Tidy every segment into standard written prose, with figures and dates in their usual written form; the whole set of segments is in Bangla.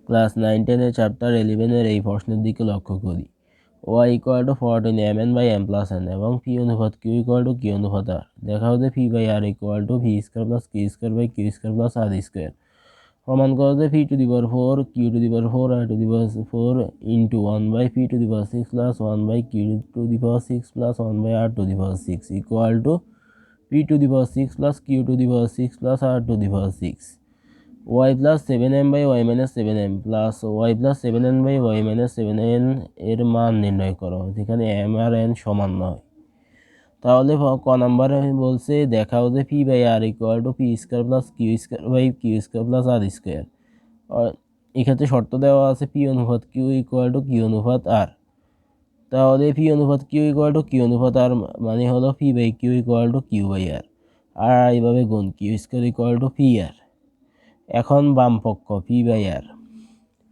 ক্লাস 9-10 চ্যাপ্টার 11 এই প্রশ্নের দিকে লক্ষ্য করি। y equal to 14 mn by m plus n এবং পি অনুপাত q ইকুয়াল টু q অনুপাত r। দেখা হতে P by R equal to V square plus Q square by Q square plus R square. প্রমাণ করা যায় P to the power 4 Q to the power 4 R to the power 4 into 1 by P to the power 6 plus 1 by Q to the power 6 plus 1 by R to the power 6 equal to P to the power 6 plus Q to the power 6 plus R to the power 6। y plus 7m by y minus 7m plus y plus 7n by y minus 7n এর মান নির্ণয় করো, যেখানে m আর n সমান নয়। তাহলে ক নাম্বারে বলছে দেখাও যে P by R equal to P square plus Q square by Q square plus R square. এক্ষেত্রে শর্ত দেওয়া আছে পি অনুপাত কিউ ইকুয়াল টু কিউ অনুপাত আর। তাহলে পি অনুপাত কিউ ইকুয়াল টু কিউ অনুপাত আর মানে হলো P by Q equal to Q by R, আর এইভাবে গুণ Q square equal to P R. এখন বাম পক্ষ পি বাই আর,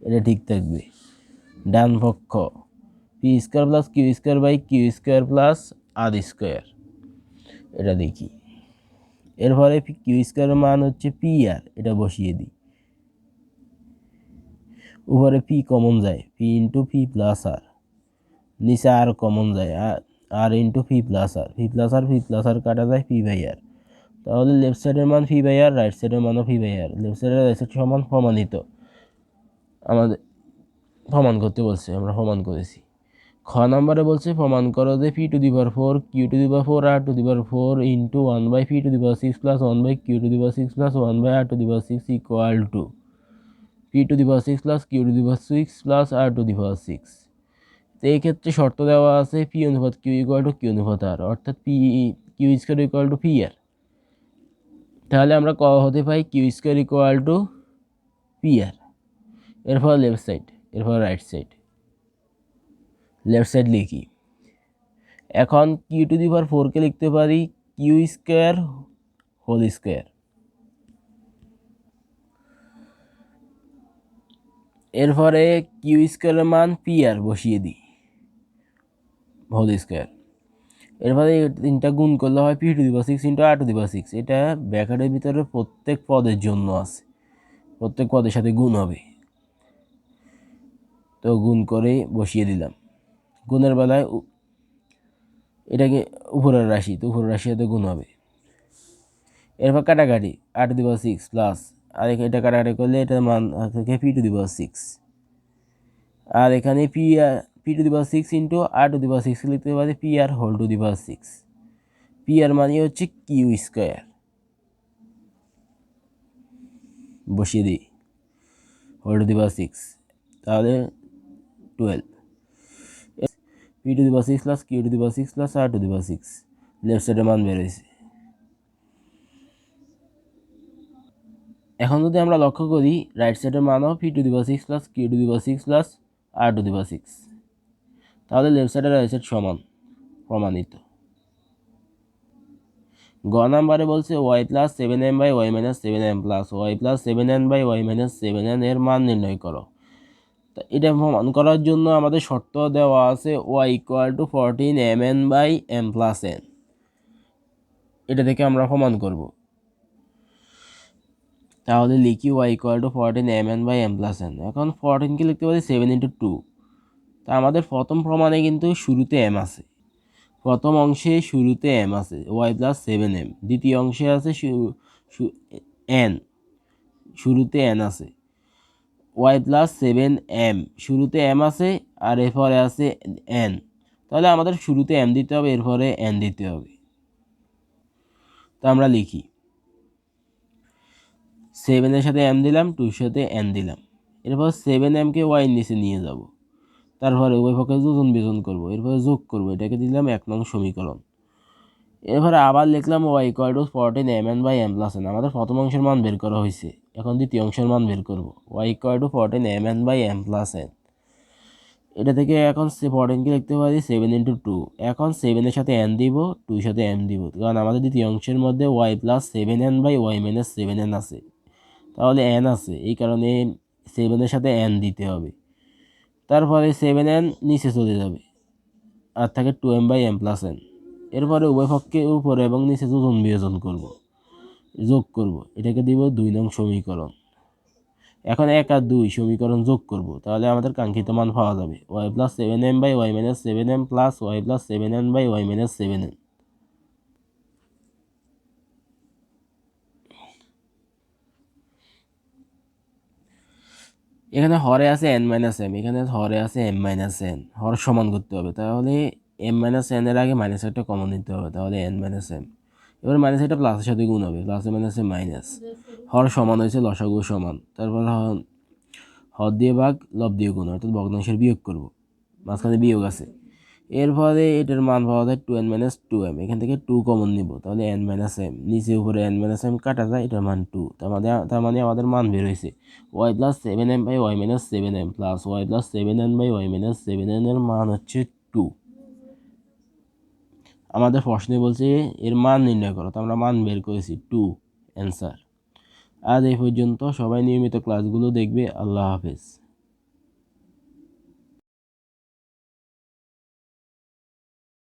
এটা ঠিক থাকবে। ডান পক্ষ P square plus Q square by Q square plus R square, এটা দেখি। এরপরে কিউ স্কোয়ারের মান হচ্ছে পি আর, এটা বসিয়ে দিই। উপরে পি কমন যায়, পি ইন্টু পি প্লাস আর, নিচে আর কমন যায়, আর ইন্টু পি প্লাস আর, পি প্লাস আর কাটা যায় পি বাই আর। তাহলে লেফট সাইডের মান পি বাই আর, রাইট সাইডের মানও পি বাই আর। লেফট সাইডের রাইট সাইড সমান প্রমাণিত, আমাদের প্রমাণ করতে বলছে, আমরা প্রমাণ করেছি। খ নম্বরে বলছে প্রমাণ করো যে P to the power 4 Q to the power 4 R to the power 4 into 1 by P to the power 6 plus 1 by Q to the power 6 plus 1 by R to the power 6 equal to P to the power 6 plus Q to the power 6 plus R to the power 6। তো এই ক্ষেত্রে শর্ত দেওয়া আছে পি অনুপাত কিউ ইকুয়াল টু কিউ অনুপাত আর, অর্থাৎ P Q square equal to P R. তাহলে আমরা ক হতে পাই Q square equal to P R. এরপর লেফট সাইড, এরপর রাইট সাইড। লেফট সাইড লিখি। এখন কিউ টু দি পাওয়ার 4কে লিখতে পারি কিউ স্কোয়ার হোল স্কোয়ার। এরপরে কিউ স্কোয়ারের মান পি আর বসিয়ে দিই, হোল স্কোয়ার। এরপরে তিনটা গুণ করলে হয় P to the power 6 into R to the power 6। এটা ব্র্যাকেটের ভিতরে প্রত্যেক পদের জন্য আছে, প্রত্যেক পদের সাথে গুণ হবে। তো গুণ করে বসিয়ে দিলাম। গুণের বেলায় এটাকে উপরের রাশি, তো উপরের রাশির সাথে গুণ হবে। এরপর কাটাকাটি, আর টু দি পাওয়ার 6 প্লাস, আর এটা কাটাকাটি করলে এটার মান থাকে পি টু দি পাওয়ার 6। আর এখানে P to the power 6 into R to the power 6 লিখতে পারি P R whole to the power 6। P R মানে হচ্ছে কিউ স্কোয়ার, বসিয়ে দিই হোল টু দি পাওয়ার 6, তাহলে 12। P to the power 6 plus Q to the power 6 plus R to the power 6, left সাইডের মান বেরোয়েছে। এখন যদি আমরা লক্ষ্য করি রাইট সাইডের মানও P to the power 6 plus Q to the power 6 plus R to the power 6, তাহলে লেফট সাইড আর রাইট সাইড সমান, প্রমাণিত। গ নাম্বারে বলছে Y plus 7m by Y minus 7m plus Y plus 7n by Y minus 7n এর মান নির্ণয় করো। তা এটা প্রমাণ করার জন্য আমাদের শর্ত দেওয়া আছে Y equal to 14mn by m plus n। এটা থেকে আমরা প্রমাণ করব। তাহলে লিখি Y equal to 14mn by m plus n। এখন 14কে লিখতে পারি 7 ইন্টু 2। তা আমাদের প্রথম প্রমাণে কিন্তু শুরুতে m আছে, প্রথম অংশে শুরুতে m আছে ওয়াই প্লাস 7m, দ্বিতীয় অংশে আছে n, শুরুতে n আছে ওয়াই প্লাস 7m, শুরুতে m আছে আর এরপরে আছে n। তাহলে আমাদের শুরুতে m দিতে হবে, এরপরে n দিতে হবে। তো আমরা লিখি 7 এর সাথে m দিলাম, 2 সাথে n দিলাম। এরপর 7mকে y নিচে নিয়ে যাব, তারপরে উভয় পক্ষে যোজন বিয়োজন করব, এরপরে যোগ করব, এটাকে দিলাম 1 নং সমীকরণ। এরপরে আবার লিখলাম Y equal to 14mn by m plus n। আমাদের প্রথম অংশের মান বের করা হয়েছে, এখন দ্বিতীয় অংশের মান বের করব। Y equal to 14mn by m plus n। এটা থেকে এখন 14কে লিখতে পারি 7 ইন্টু 2। এখন 7 এর সাথে n দিব, 2 এর সাথে m দিব, কারণ আমাদের দ্বিতীয় অংশের মধ্যে Y plus 7n by Y minus 7n আছে, তাহলে n আছে, এই কারণে 7 এর সাথে n দিতে হবে। তারপরে 7n নিচে চলে যাবে, আর থাকে 2m by m plus n। এরপরে উভয় পক্ষে উপরে এবং নিচে যোজন বিয়োজন করব, যোগ করব, এটাকে দিব 2 নং সমীকরণ। এখন 1 আর 2 সমীকরণ যোগ করব, তাহলে আমাদের কাঙ্ক্ষিত মান পাওয়া যাবে y plus 7m by y minus 7m plus y plus 7n by y minus 7n। এখানে হরে আছে n মাইনাস এম, এখানে হরে আছে m মাইনাস এন, হর সমান করতে হবে, তাহলে m মাইনাস এন এর আগে মাইনাস একটা কমন নিতে হবে, তাহলে n মাইনাস এম। এবার মাইনাস এটা প্লাসের সাথে গুণ হবে, প্লাসে মাইনাসে মাইনাস, হর সমান হয়েছে লসাগু সমান, তারপর হর দিয়ে ভাগ লব দিয়ে গুণ, অর্থাৎ ভগ্নাংশের বিয়োগ করব, মাঝখানে বিয়োগ আছে। এরপরে এটার মান পাওয়া যায় 2n মাইনাস 2m, এখান থেকে 2 কমন নিব, তাহলে n মাইনাস এম, নিচে উপরে n মাইনাস এম কাটা যায়, এটার মান 2, তার মানে আমাদের মান বের হয়েছে y plus 7m by y minus 7m plus y plus 7n by y minus 7n এর মান হচ্ছে 2। আমাদের প্রশ্নে বলছে এর মান নির্ণয় করো, তো আমরা মান বের করেছি 2, অ্যান্সার। আজ এই পর্যন্ত, সবাই নিয়মিত ক্লাসগুলো দেখবে। আল্লাহ হাফেজ।